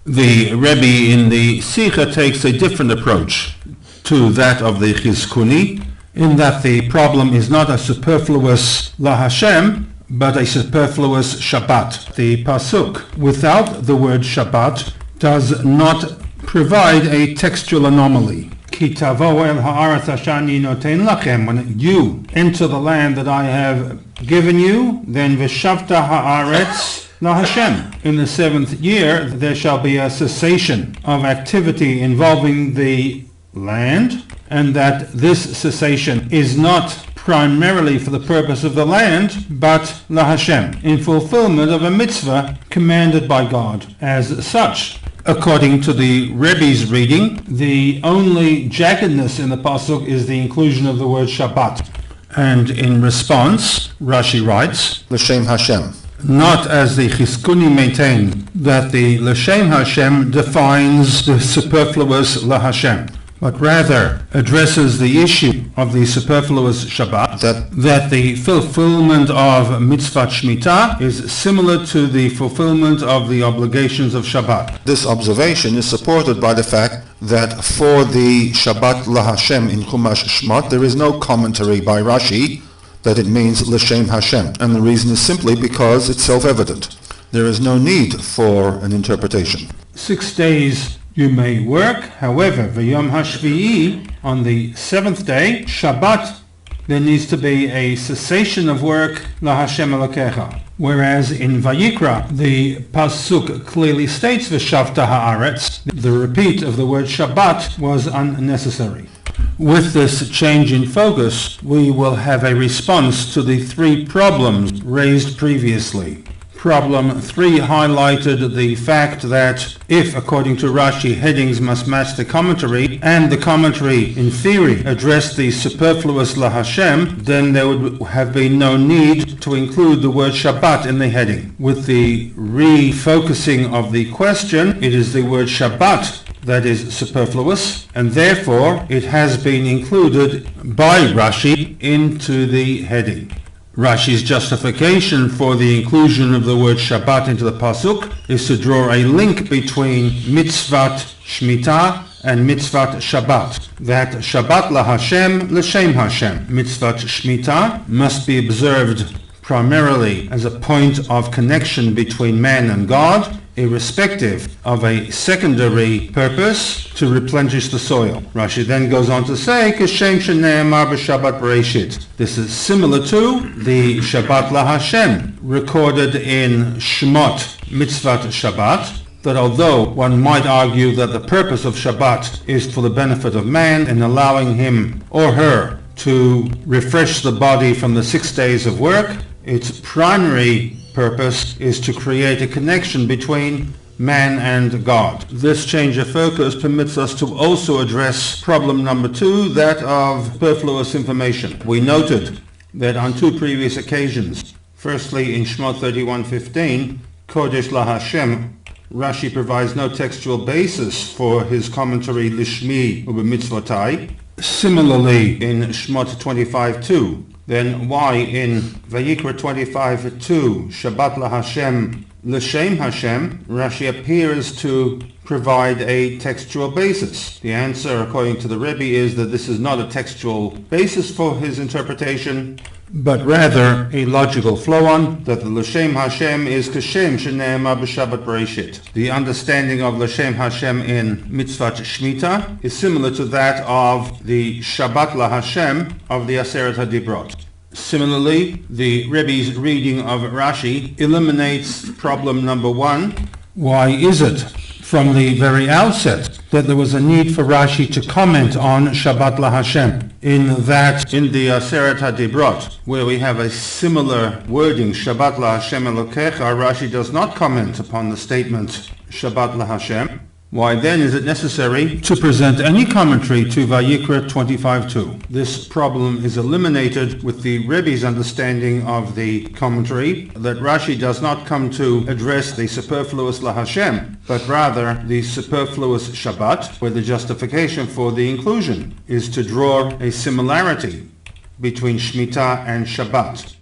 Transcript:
The Rebbe in the Sikha takes a different approach to that of the Chizkuni, in that the problem is not a superfluous La Hashem, but a superfluous Shabbat. The Pasuk without the word Shabbat does not provide a textual anomaly. Ki tavo el ha'aretz asher ani noten lachem. When you enter the land that I have given you, then v'shavta ha'aretz la Hashem. In the 7th year, there shall be a cessation of activity involving the land, and that this cessation is not primarily for the purpose of the land, but la Hashem, in fulfillment of a mitzvah commanded by God. As such, according to the Rebbe's reading, the only jaggedness in the pasuk is the inclusion of the word Shabbat. And in response, Rashi writes, L'shem Hashem. Not as the Chizkuni maintain that the L'shem Hashem defines the superfluous La Hashem, but rather addresses the issue of the superfluous Shabbat, that the fulfillment of mitzvah Shemitah is similar to the fulfillment of the obligations of Shabbat. This observation is supported by the fact that for the Shabbat La Hashem in Chumash Shmot, there is no commentary by Rashi that it means L'shem Hashem, and the reason is simply because it's self-evident. There is no need for an interpretation. 6 days you may work, however, v'yom hashvi'i, on the 7th day, Shabbat, there needs to be a cessation of work, la Hashem Elokecha. Whereas in Vayikra, the pasuk clearly states v'shavta ha'aretz, the repeat of the word Shabbat was unnecessary. With this change in focus, we will have a response to the 3 problems raised previously. Problem 3 highlighted the fact that if, according to Rashi, headings must match the commentary, and the commentary, in theory, addressed the superfluous La Hashem, then there would have been no need to include the word Shabbat in the heading. With the refocusing of the question, it is the word Shabbat that is superfluous, and therefore it has been included by Rashi into the heading. Rashi's justification for the inclusion of the word Shabbat into the pasuk is to draw a link between mitzvat Shemitah and mitzvat Shabbat. That Shabbat la Hashem, l'shem Hashem. Mitzvat Shemitah must be observed primarily as a point of connection between man and God, irrespective of a secondary purpose to replenish the soil. Rashi then goes on to say, Kashem shene'emar b'Shabbat Bereshit. This is similar to the Shabbat la Hashem recorded in Shmot Mitzvat Shabbat, that although one might argue that the purpose of Shabbat is for the benefit of man in allowing him or her to refresh the body from the 6 days of work, its primary purpose is to create a connection between man and God. This change of focus permits us to also address problem number 2, that of superfluous information. We noted that on 2 previous occasions, firstly in Shemot 31:15, Kodesh la Hashem, Rashi provides no textual basis for his commentary Lishmi u'b'mitzvotai. Similarly in Shemot 25:2, then why in Vayikra 25:2, Shabbat la Hashem, l'shem Hashem, Rashi appears to provide a textual basis? The answer, according to the Rebbe, is that this is not a textual basis for his interpretation, but rather a logical flow-on, that the l'shem Hashem is kashem shene'emar b'Shabbat Bereshit. The understanding of l'shem Hashem in Mitzvat Shemitah is similar to that of the Shabbat la Hashem of the Aseret HaDibrot. Similarly, the Rebbe's reading of Rashi eliminates problem number 1. Why is it from the very outset that there was a need for Rashi to comment on Shabbat la Hashem, in that in the Aseret HaDibrot, where we have a similar wording, Shabbat la Hashem Elokecha, Rashi does not comment upon the statement Shabbat la Hashem? Why then is it necessary to present any commentary to Vayikra 25:2? This problem is eliminated with the Rebbe's understanding of the commentary, that Rashi does not come to address the superfluous La Hashem, but rather the superfluous Shabbat, where the justification for the inclusion is to draw a similarity between Shemitah and Shabbat.